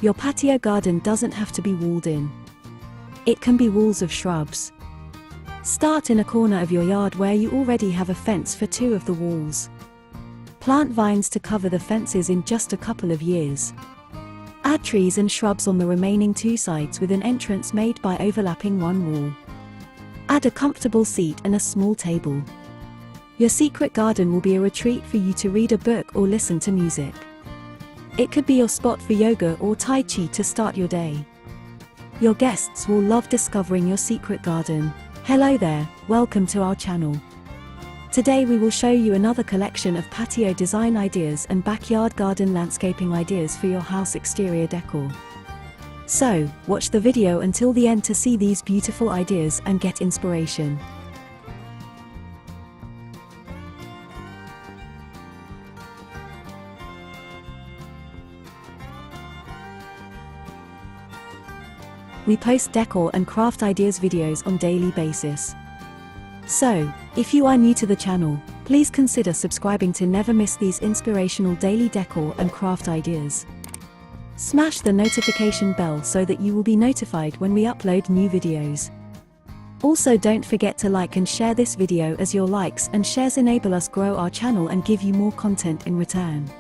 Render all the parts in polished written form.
Your patio garden doesn't have to be walled in. It can be walls of shrubs. Start in a corner of your yard where you already have a fence for 2 of the walls. Plant vines to cover the fences in just a couple of years. Add trees and shrubs on the remaining 2 sides with an entrance made by overlapping 1 wall. Add a comfortable seat and a small table. Your secret garden will be a retreat for you to read a book or listen to music. It could be your spot for yoga or Tai Chi to start your day. Your guests will love discovering your secret garden. Hello there, welcome to our channel. Today we will show you another collection of patio design ideas and backyard garden landscaping ideas for your house exterior decor. So, watch the video until the end to see these beautiful ideas and get inspiration. We post decor and craft ideas videos on daily basis. So, if you are new to the channel, please consider subscribing to never miss these inspirational daily decor and craft ideas. Smash the notification bell so that you will be notified when we upload new videos. Also, don't forget to like and share this video, as your likes and shares enable us grow our channel and give you more content in return.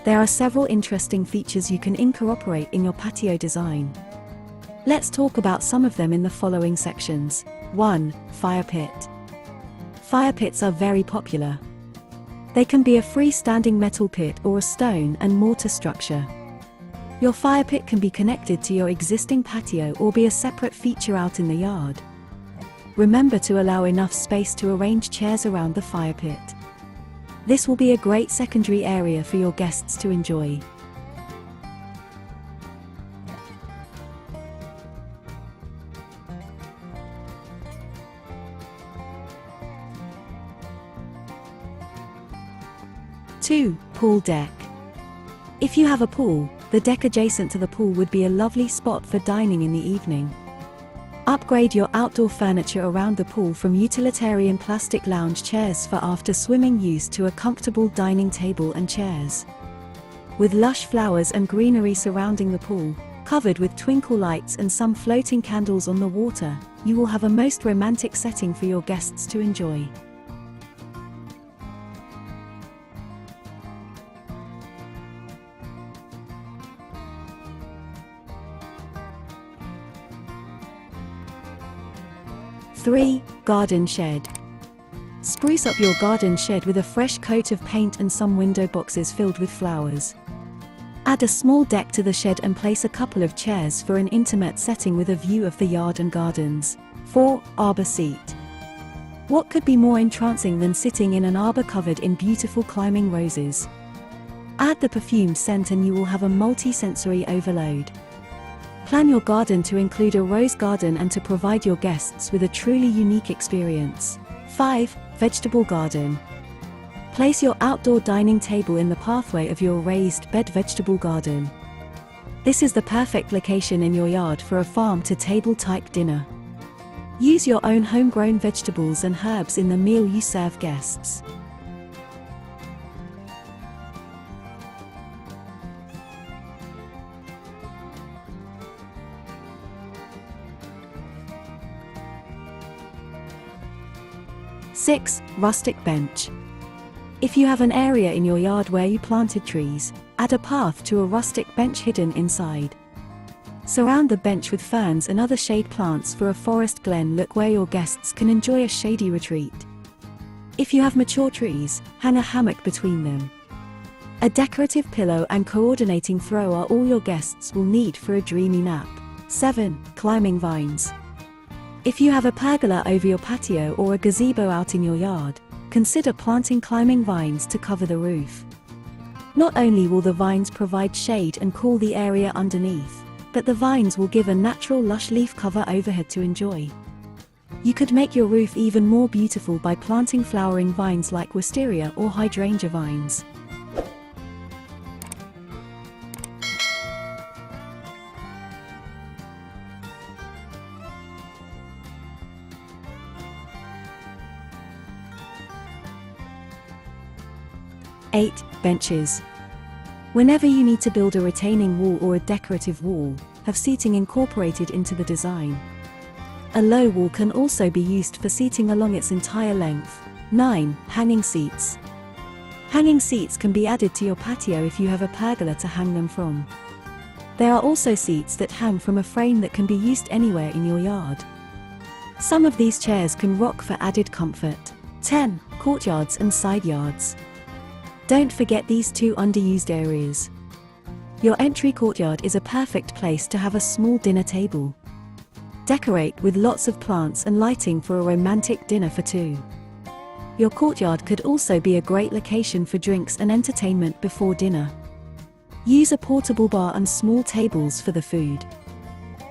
There are several interesting features you can incorporate in your patio design. Let's talk about some of them in the following sections. 1. Fire pit. Fire pits are very popular. They can be a freestanding metal pit or a stone and mortar structure. Your fire pit can be connected to your existing patio or be a separate feature out in the yard. Remember to allow enough space to arrange chairs around the fire pit. This will be a great secondary area for your guests to enjoy. Two. Pool deck. If you have a pool, the deck adjacent to the pool would be a lovely spot for dining in the evening. Upgrade your outdoor furniture around the pool from utilitarian plastic lounge chairs for after swimming use to a comfortable dining table and chairs. With lush flowers and greenery surrounding the pool, covered with twinkle lights and some floating candles on the water, you will have a most romantic setting for your guests to enjoy. Three. Garden shed. Spruce up your garden shed with a fresh coat of paint and some window boxes filled with flowers. Add a small deck to the shed and place a couple of chairs for an intimate setting with a view of the yard and gardens. 4. Arbor seat. What could be more entrancing than sitting in an arbor covered in beautiful climbing roses? Add the perfumed scent and you will have a multi-sensory overload. Plan your garden to include a rose garden and to provide your guests with a truly unique experience. 5. Vegetable garden. Place your outdoor dining table in the pathway of your raised bed vegetable garden. This is the perfect location in your yard for a farm-to-table type dinner. Use your own homegrown vegetables and herbs in the meal you serve guests. Six. Rustic bench. If you have an area in your yard where you planted trees, add a path to a rustic bench hidden inside. Surround the bench with ferns and other shade plants for a forest glen look where your guests can enjoy a shady retreat. If you have mature trees, hang a hammock between them. A decorative pillow and coordinating throw are all your guests will need for a dreamy nap. 7. Climbing vines. If you have a pergola over your patio or a gazebo out in your yard, consider planting climbing vines to cover the roof. Not only will the vines provide shade and cool the area underneath, but the vines will give a natural lush leaf cover overhead to enjoy. You could make your roof even more beautiful by planting flowering vines like wisteria or hydrangea vines. 8. Benches. Whenever you need to build a retaining wall or a decorative wall, have seating incorporated into the design. A low wall can also be used for seating along its entire length. 9. Hanging seats. Hanging seats can be added to your patio if you have a pergola to hang them from. There are also seats that hang from a frame that can be used anywhere in your yard. Some of these chairs can rock for added comfort. 10. Courtyards and side yards. Don't forget these two underused areas. Your entry courtyard is a perfect place to have a small dinner table. Decorate with lots of plants and lighting for a romantic dinner for two. Your courtyard could also be a great location for drinks and entertainment before dinner. Use a portable bar and small tables for the food.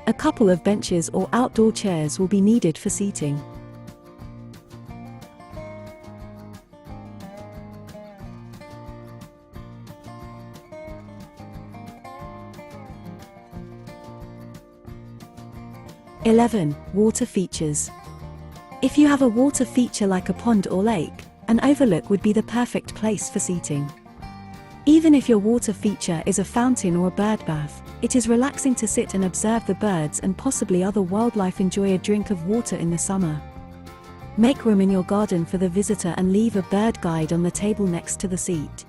A couple of benches or outdoor chairs will be needed for seating. (11) Water features. If you have a water feature like a pond or lake, an overlook would be the perfect place for seating. Even if your water feature is a fountain or a bird bath, it is relaxing to sit and observe the birds and possibly other wildlife enjoy a drink of water in the summer. Make room in your garden for the visitor and leave a bird guide on the table next to the seat.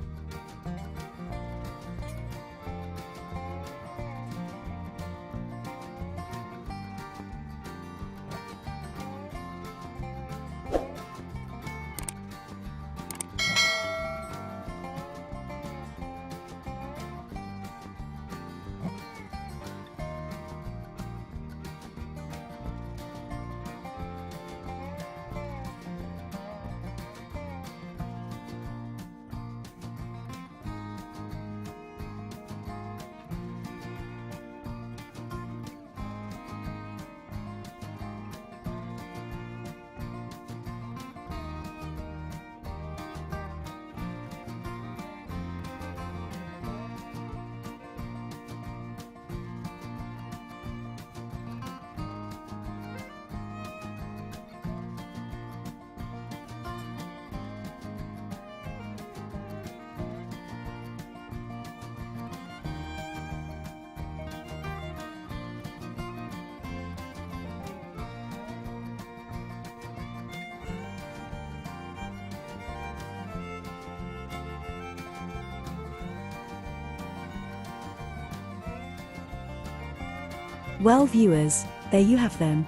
Well viewers, there you have them.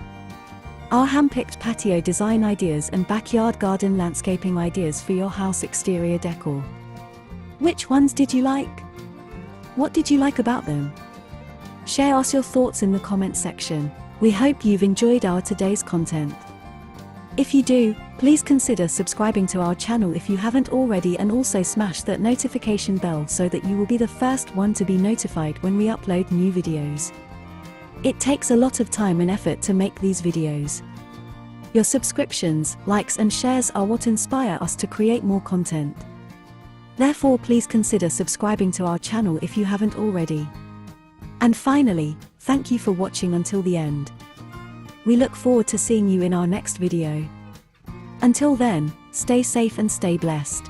Our hand-picked patio design ideas and backyard garden landscaping ideas for your house exterior decor. Which ones did you like? What did you like about them? Share us your thoughts in the comment section. We hope you've enjoyed our today's content. If you do, please consider subscribing to our channel if you haven't already, and also smash that notification bell so that you will be the first one to be notified when we upload new videos. It takes a lot of time and effort to make these videos. Your subscriptions, likes and shares are what inspire us to create more content. Therefore, please consider subscribing to our channel if you haven't already. And finally, thank you for watching until the end. We look forward to seeing you in our next video. Until then, stay safe and stay blessed.